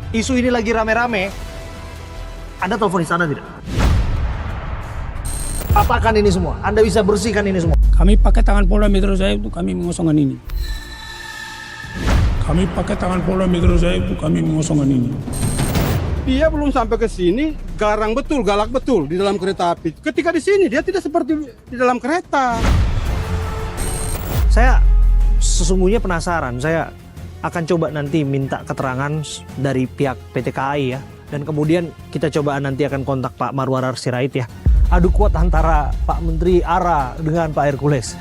isu ini lagi rame-rame, Anda telepon istana tidak? Patahkan ini semua, Anda bisa bersihkan ini semua. Kami pakai tangan Polda Metro Jaya untuk kami mengosongkan ini. Kami pakai tangan Polda Metro Jaya untuk kami mengosongkan ini. Dia belum sampai ke sini, garang betul, galak betul di dalam kereta api. Ketika di sini, dia tidak seperti di dalam kereta. Saya sesungguhnya penasaran, saya akan coba nanti minta keterangan dari pihak PT KAI ya. Dan kemudian kita coba nanti akan kontak Pak Marwarar Sirait ya. Adu kuat antara Pak Menteri ARA dengan Pak Hercules.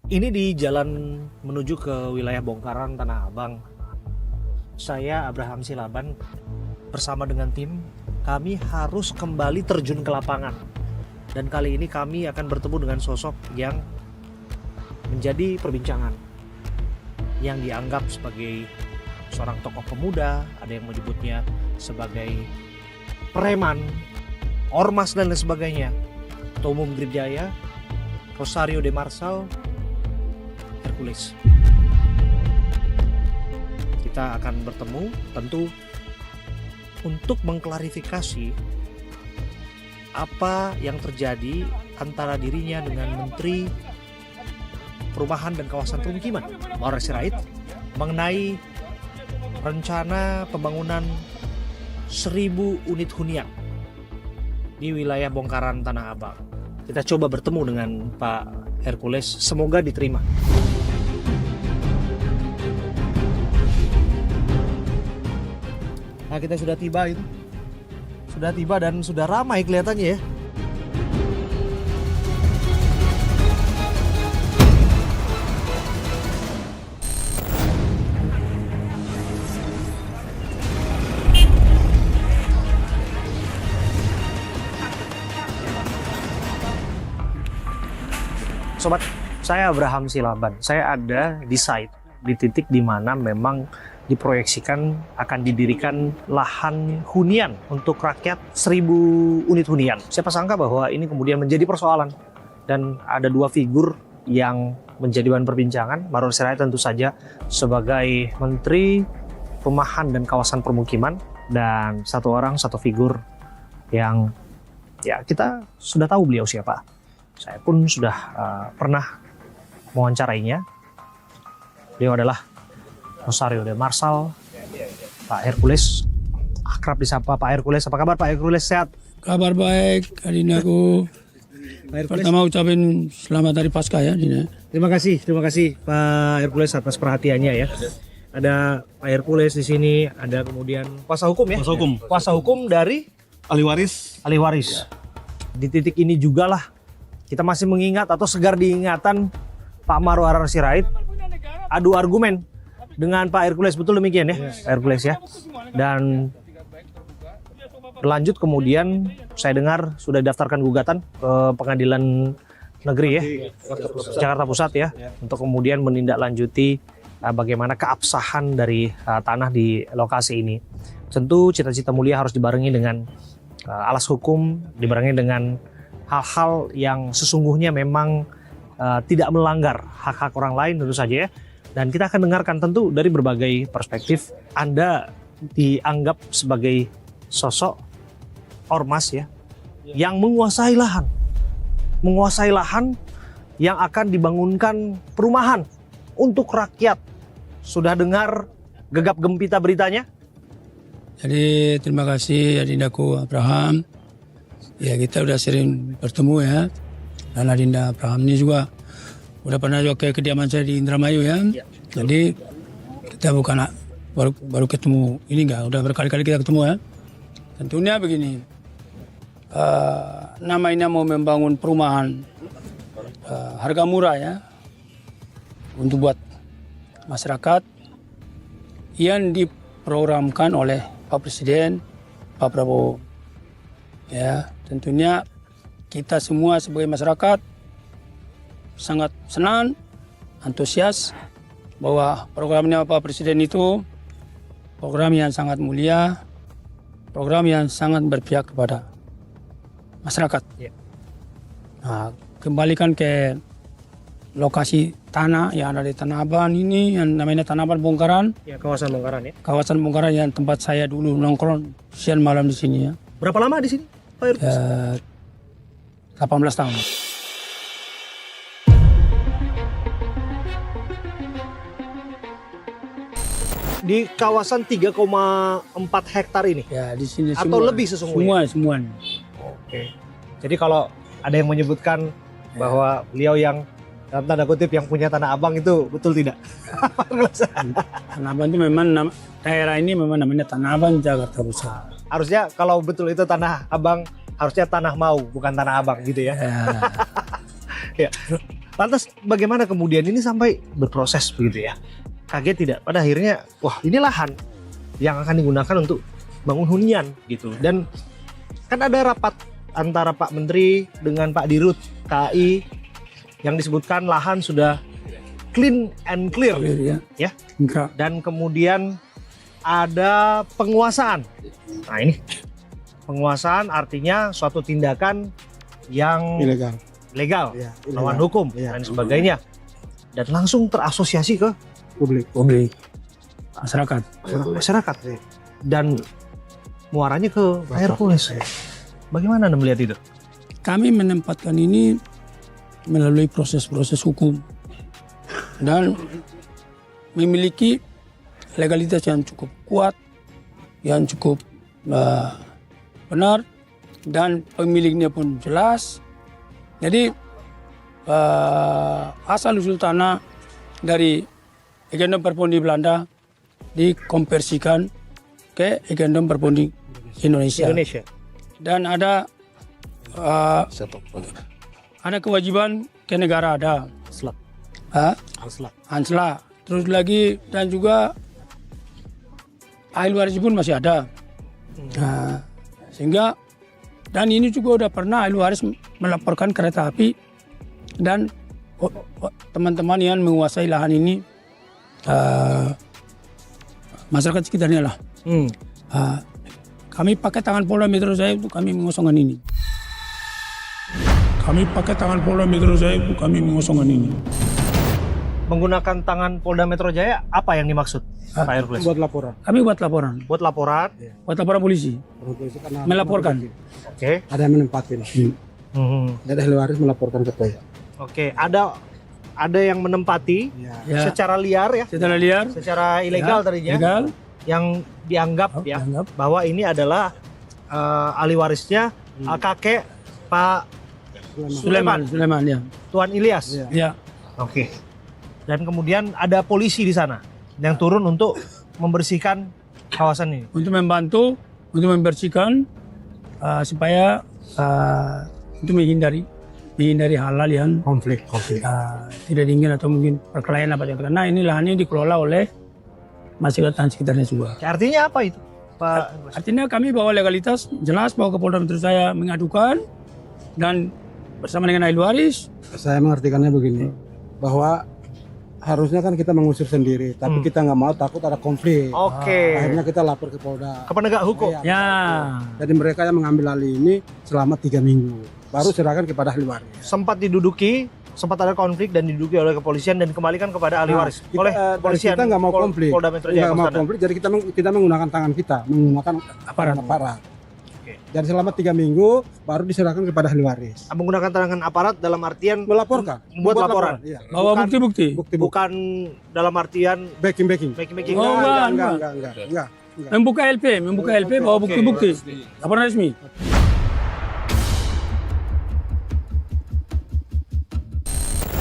Ini di jalan menuju ke wilayah Bongkaran, Tanah Abang. Saya Abraham Silaban bersama dengan tim, kami harus kembali terjun ke lapangan. Dan kali ini kami akan bertemu dengan sosok yang menjadi perbincangan. Yang dianggap sebagai seorang tokoh pemuda, ada yang menyebutnya sebagai preman, ormas dan lain sebagainya. Ketua Umum Gridjaya, Rosario de Marsal, Hercules. Kita akan bertemu tentu untuk mengklarifikasi apa yang terjadi antara dirinya dengan Menteri Perumahan dan Kawasan Permukiman Marwarar Sirait mengenai rencana pembangunan 1000 unit hunian di wilayah Bongkaran, Tanah Abang. Kita coba bertemu dengan Pak Hercules, semoga diterima. Nah, kita sudah tiba itu. Sudah tiba dan sudah ramai kelihatannya ya. Sobat, saya Abraham Silaban. Saya ada di site, di titik di mana memang diproyeksikan akan didirikan lahan hunian untuk rakyat 1000 unit hunian. Siapa sangka bahwa ini kemudian menjadi persoalan dan ada dua figur yang menjadi bahan perbincangan. Marwarar Sirait tentu saja sebagai Menteri Perumahan dan Kawasan Permukiman, dan satu figur yang ya kita sudah tahu beliau siapa. Saya pun sudah pernah mewawancarainya. Beliau adalah Rosario de Marsal, Pak Hercules, akrab disapa Pak Hercules. Apa kabar Pak Hercules, sehat? Kabar baik, Adinaku. Pak Hercules. Pertama ucapin selamat hari Paskah ya, Dina. Terima kasih Pak Hercules atas perhatiannya ya. Ada Pak Hercules di sini, ada kemudian kuasa hukum ya? Kuasa hukum dari Ahli waris. ahli waris. Di titik ini juga lah kita masih mengingat atau segar diingatan Pak Marwarar Sirait adu argumen dengan Pak Hercules, betul demikian ya, Pak Hercules ya. Dan berlanjut kemudian saya dengar sudah didaftarkan gugatan ke Pengadilan Negeri ya, Jakarta Pusat ya, untuk kemudian menindaklanjuti bagaimana keabsahan dari tanah di lokasi ini. Tentu cita-cita mulia harus dibarengi dengan alas hukum, dibarengi dengan hal-hal yang sesungguhnya memang tidak melanggar hak-hak orang lain tentu saja ya. Dan kita akan dengarkan tentu dari berbagai perspektif. Anda dianggap sebagai sosok ormas ya, yang menguasai lahan yang akan dibangunkan perumahan untuk rakyat. Sudah dengar gegap gempita beritanya? Jadi terima kasih Adindaku Abraham. Ya, kita udah sering bertemu ya. Dan Adinda Abraham ini juga udah pernah juga ke kediaman saya di Indramayu ya. Jadi kita bukan baru ketemu ini enggak, udah berkali-kali kita ketemu ya. Tentunya begini, namanya mau membangun perumahan harga murah ya, untuk buat masyarakat yang diprogramkan oleh Pak Presiden, Pak Prabowo. Ya, tentunya kita semua sebagai masyarakat sangat senang, antusias bahwa programnya Pak Presiden itu program yang sangat mulia, program yang sangat berpihak kepada masyarakat. Ya. Nah, kembalikan ke lokasi tanah yang ada di Tanah Abang ini, yang namanya Tanah Abang Bongkaran. Ya, kawasan Bongkaran ya. Kawasan Bongkaran yang tempat saya dulu nongkrong siang malam di sini ya. Berapa lama di sini, Pak Irfan? 18 tahun. Di kawasan 3,4 hektar ini. Ya, di sini Atau lebih sesungguhnya? Semua. Oke. Jadi kalau ada yang menyebutkan bahwa beliau yang dalam tanda kutip yang punya Tanah Abang itu betul tidak? Tanah Abang itu memang daerah ini memang namanya Tanah Abang Jakarta Pusat. Harusnya kalau betul itu Tanah Abang, harusnya Tanah Mau, bukan Tanah Abang gitu ya. Ya. Lantas bagaimana kemudian ini sampai berproses begitu ya? Kaget tidak? Pada akhirnya, wah ini lahan yang akan digunakan untuk bangun hunian gitu. Dan kan ada rapat antara Pak Menteri dengan Pak Dirut KAI yang disebutkan lahan sudah clean and clear, Ya. Enggak. dan kemudian ada penguasaan. Nah ini penguasaan artinya suatu tindakan yang legal, Ya, lawan hukum Ya. dan sebagainya, dan langsung terasosiasi ke publik. masyarakat dan muaranya ke Hercules. Bagaimana Anda melihat itu? Kami menempatkan ini melalui proses-proses hukum dan memiliki legalitas yang cukup kuat, yang cukup benar, dan pemiliknya pun jelas. Jadi asal usul tanah dari Eigendom Perpondi Belanda dikonversikan ke Eigendom Perpondi Indonesia. Dan ada kewajiban ke negara, ada Ansla. Terus lagi dan juga ahli waris pun masih ada. Nah, sehingga dan ini juga udah pernah ahli waris melaporkan kereta api dan teman-teman yang menguasai lahan ini, masyarakat sekitarnya lah. Kami pakai tangan Polda Metro Jaya untuk kami mengosongkan ini. Menggunakan tangan Polda Metro Jaya, apa yang dimaksud, Pak Hercules? Buat laporan. Kami buat laporan. Buat laporan. Buat laporan polisi. Melaporkan. Oke. Ada yang menempatin. Ada ahli waris melaporkan ke saya. Oke. Ada yang menempati Ya. secara liar ya, Setelah liar, secara ilegal tadinya, legal, yang dianggap dianggap bahwa ini adalah ahli warisnya kakek Pak Sulaiman ya. Tuan Ilyas. Ya. Oke. Dan kemudian ada polisi di sana yang turun untuk membersihkan kawasan ini. Untuk membantu, untuk membersihkan supaya untuk menghindari hal-hal yang Konflik. tidak diinginkan atau mungkin perkelahian apa yang karena ini lahannya dikelola oleh masyarakat sekitarnya juga. Artinya apa itu, Pak? Artinya kami bawa legalitas jelas bahwa ke Polda Metro Jaya mengadukan dan bersama dengan ahli waris. Saya mengartikannya begini, bahwa harusnya kan kita mengusir sendiri, tapi kita nggak mau, takut ada konflik. Oke. Akhirnya kita lapor ke Polda. Ke penegak hukum. Ya. Jadi mereka yang mengambil alih ini selama 3 minggu, baru serahkan kepada ahli waris. Sempat ada konflik dan diduduki oleh kepolisian dan dikembalikan kepada ahli waris oleh kepolisian. Kita nggak mau konflik. Polda Metro Jaya. Nggak mau konflik, jadi kita menggunakan tangan kita, menggunakan aparat. Oke. Jadi selama 3 minggu baru diserahkan kepada ahli waris. Menggunakan tangan aparat dalam artian Melaporkan. Buat laporan. Iya. Bawa bukti-bukti. Bukan dalam artian Backing. making. Oh, Enggak. Membuka LP bawa bukti-bukti. Laporan resmi.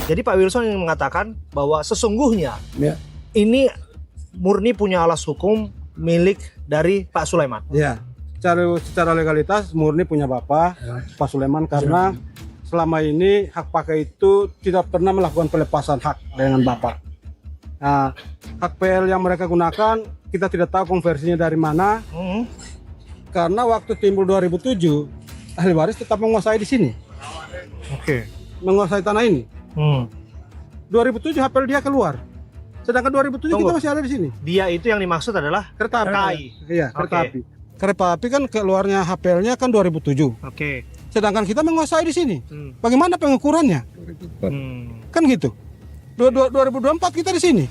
Jadi Pak Wilson yang mengatakan bahwa sesungguhnya Ya. ini murni punya alas hukum milik dari Pak Sulaiman. Ya. Secara legalitas murni punya Bapak Pak Sulaiman, karena selama ini hak pakai itu tidak pernah melakukan pelepasan hak dengan Bapak. Nah, hak PL yang mereka gunakan kita tidak tahu konversinya dari mana. Karena waktu timbul 2007 ahli waris tetap menguasai di sini, Oke. menguasai tanah ini. 2007 HPL dia keluar. Sedangkan 2007 kita Tunggu. masih ada di sini. Dia itu yang dimaksud adalah Kereta api. KAI. Iya, kereta Oke. api. Kereta api kan keluarnya HPL-nya kan 2007. Oke. Sedangkan kita menguasai di sini. Hmm. Bagaimana pengukurannya? Kan gitu. 2024 kita di sini.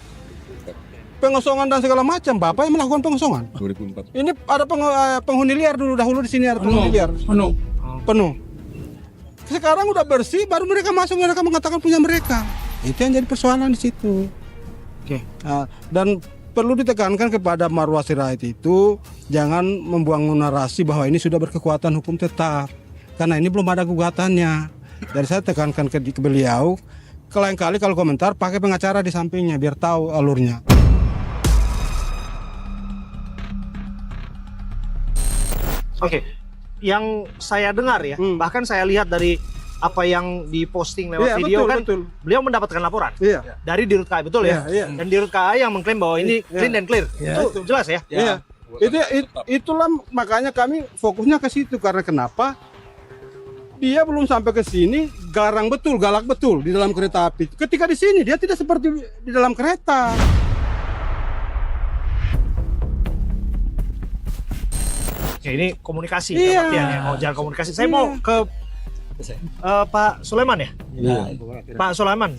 Pengosongan dan segala macam, Bapak yang melakukan pengosongan. 2004. Ini ada penghuni liar dahulu di sini ada penghuni liar. Penuh. Sekarang udah bersih, baru mereka masuk, mereka mengatakan punya mereka. Itu yang jadi persoalan di situ. Oke. Nah, dan perlu ditekankan kepada Marwah Sirait itu jangan membuang narasi bahwa ini sudah berkekuatan hukum tetap, karena ini belum ada gugatannya. Dari saya tekankan ke beliau, lain kali kalau komentar pakai pengacara di sampingnya biar tahu alurnya. Oke. Yang saya dengar ya, bahkan saya lihat dari apa yang diposting lewat Iya, video betul, kan, betul. beliau mendapatkan laporan Iya. dari Dirut KAI, betul ya? Iya, iya. Dan Dirut KAI yang mengklaim bahwa ini clean and clear. Itu jelas ya? Iya. Itulah makanya kami fokusnya ke situ, karena kenapa? Dia belum sampai ke sini, garang betul, galak betul di dalam kereta api. Ketika di sini dia tidak seperti di dalam kereta. Oke, ini komunikasi. Iya. pengertiannya. Oh, jalan komunikasi. Saya mau ke Pak Sulaiman ya? Pak Sulaiman,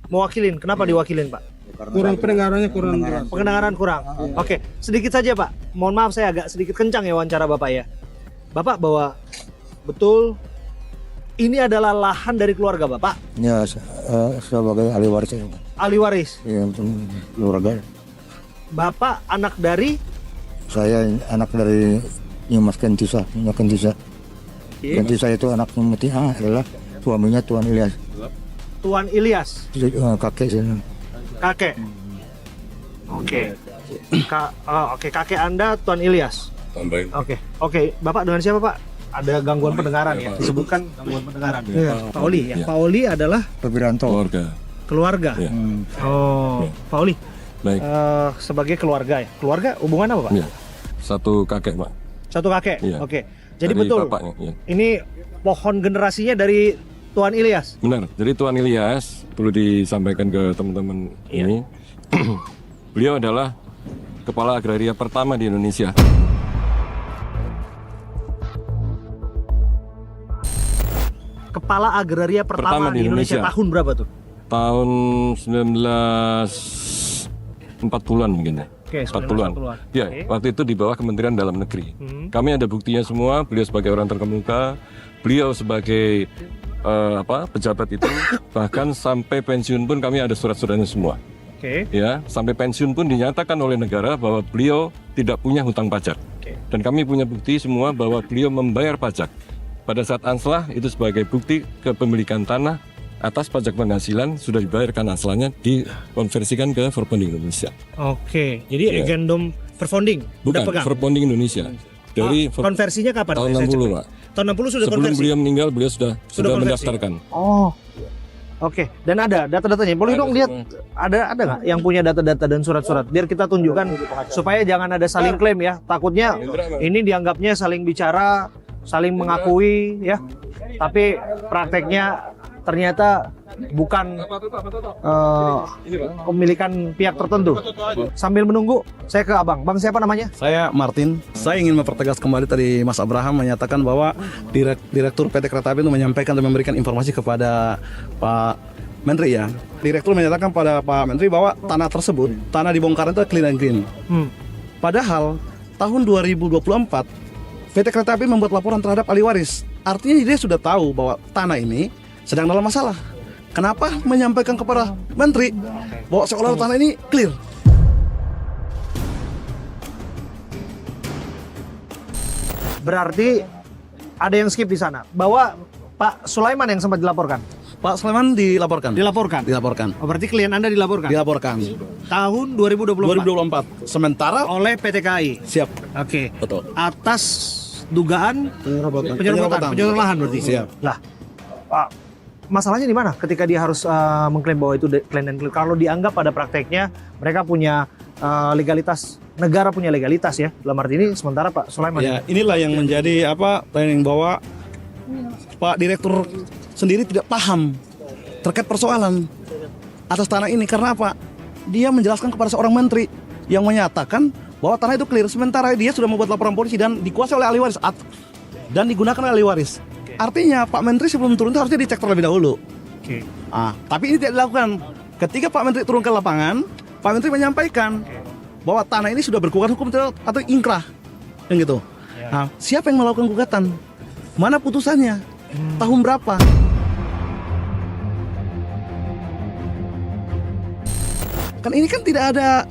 mewakilin. Kenapa diwakilin, Pak? Kurang pendengarannya kurang jelas. Pendengaran kurang. Oke, sedikit saja Pak. Mohon maaf saya agak sedikit kencang ya wawancara Bapak ya. Bapak bahwa betul ini adalah lahan dari keluarga Bapak, Ya, sebagai ahli waris ya, ahli waris. keluarga. Bapak anak dari Saya anak dari Nyimas Kentisa. Kentisa itu anaknya Mutia adalah suaminya Tuan Ilyas, Tuan Ilyas, kakek saya. kakek. Oke. Oke, kakek Anda Tuan Ilyas. Tambahin. Oke. Bapak dengan siapa Pak? Ada gangguan pendengaran ya? Disebutkan gangguan pendengaran. Pak Oli ya. Pak Oli adalah Perbiranto. keluarga. Iya. Oh, Pak Oli. Baik. Sebagai keluarga ya. Keluarga hubungan apa Pak? Iya. Satu kakek, Pak. Satu kakek. Iya. Oke. Jadi Dari betul. bapaknya, iya. Ini pohon generasinya dari Tuan Ilyas. Benar. Jadi Tuan Ilyas perlu disampaikan ke teman-teman ini. Beliau adalah kepala agraria pertama di Indonesia. Kepala agraria pertama di Indonesia. Tahun berapa tuh? Tahun 1940-an mungkin ya. Oke, 40-an. 1940-an. Ya, Oke. waktu itu di bawah Kementerian Dalam Negeri. Kami ada buktinya semua. Beliau sebagai orang terkemuka, beliau sebagai pejabat itu, bahkan sampai pensiun pun kami ada surat-suratnya semua. Oke. Ya, sampai pensiun pun dinyatakan oleh negara bahwa beliau tidak punya hutang pajak. Oke. Dan kami punya bukti semua bahwa beliau membayar pajak. Pada saat anslah itu sebagai bukti kepemilikan tanah atas pajak penghasilan sudah dibayarkan anslahnya dikonversikan ke Verbonding Indonesia. Oke. Jadi Iya. agendum Verbonding udah Bukan, pegang. Verbonding Indonesia. Dari Konversinya kapan? tahun Saya 60, cek. Pak. Tahun 60 sudah Sebelum konversi. beliau meninggal, beliau sudah konversi. mendaftarkan. Oh. Oke, dan ada data-datanya. Boleh Ada dong lihat semua. ada nggak yang punya data-data dan surat-surat biar kita tunjukkan supaya jangan ada saling klaim ya. Takutnya ini dianggapnya saling bicara, saling mengakui ya. Tapi prakteknya ternyata bukan kepemilikan pihak tertentu. Sambil menunggu, saya ke Abang. Bang siapa namanya? Saya Martin. Saya ingin mempertegas kembali tadi Mas Abraham menyatakan bahwa Direktur PT Kereta Api itu menyampaikan dan memberikan informasi kepada Pak Menteri ya. Direktur menyatakan pada Pak Menteri bahwa tanah tersebut, tanah dibongkar itu clean and green. Padahal tahun 2024 PT Kereta Api membuat laporan terhadap ahli waris. Artinya dia sudah tahu bahwa tanah ini sedang dalam masalah. Kenapa menyampaikan kepada Menteri bahwa seolah tanah ini clear? Berarti ada yang skip di sana. Bahwa Pak Sulaiman yang sempat dilaporkan. Pak Sulaiman dilaporkan. Dilaporkan. Oh, berarti klien Anda dilaporkan. Dilaporkan. Tahun 2024. 2024. Sementara Oleh PT KAI. siap. Oke. Betul. Atas dugaan penyerobotan lahan berarti. Siap. Lah, Pak, masalahnya di mana ketika dia harus mengklaim bahwa itu klaim dan klaim? Kalau dianggap pada prakteknya mereka punya legalitas, negara punya legalitas ya, dalam arti ini sementara Pak Sulaiman. Ya, inilah yang menjadi planning bahwa Pak Direktur sendiri tidak paham terkait persoalan atas tanah ini. Karena apa? Dia menjelaskan kepada seorang menteri yang menyatakan bahwa tanah itu clear, sementara dia sudah membuat laporan polisi dan dikuasai oleh ahli waris dan digunakan oleh ahli waris. Artinya Pak Menteri sebelum turun itu harusnya dicek terlebih dahulu. Tapi ini tidak dilakukan. Ketika Pak Menteri turun ke lapangan, Pak Menteri menyampaikan bahwa tanah ini sudah berkekuatan hukum atau inkrah, kan gitu. Siapa yang melakukan gugatan? Mana putusannya? Tahun berapa? Kan ini kan tidak ada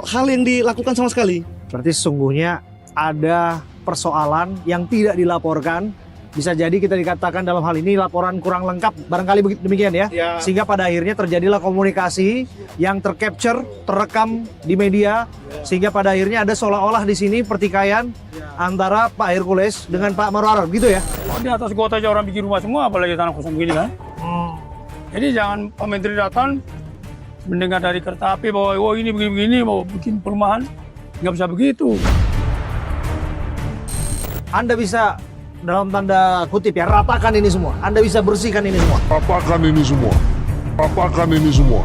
hal yang dilakukan sama sekali. Berarti sesungguhnya ada persoalan yang tidak dilaporkan. Bisa jadi kita dikatakan dalam hal ini laporan kurang lengkap, barangkali demikian ya. Sehingga pada akhirnya terjadilah komunikasi yang tercapture, terekam di media, sehingga pada akhirnya ada seolah-olah di sini pertikaian antara Pak Hercules dengan Pak Marwar, gitu ya. Di atas kota aja orang bikin rumah semua, apalagi tanah kosong begini kan. Jadi jangan Pak Menteri datang mendengar dari kereta api bahwa oh ini begini-begini mau bikin perumahan, nggak bisa begitu. Anda bisa dalam tanda kutip ya ratakan ini semua. Anda bisa bersihkan ini semua. Ratakan ini semua. Ratakan ini semua.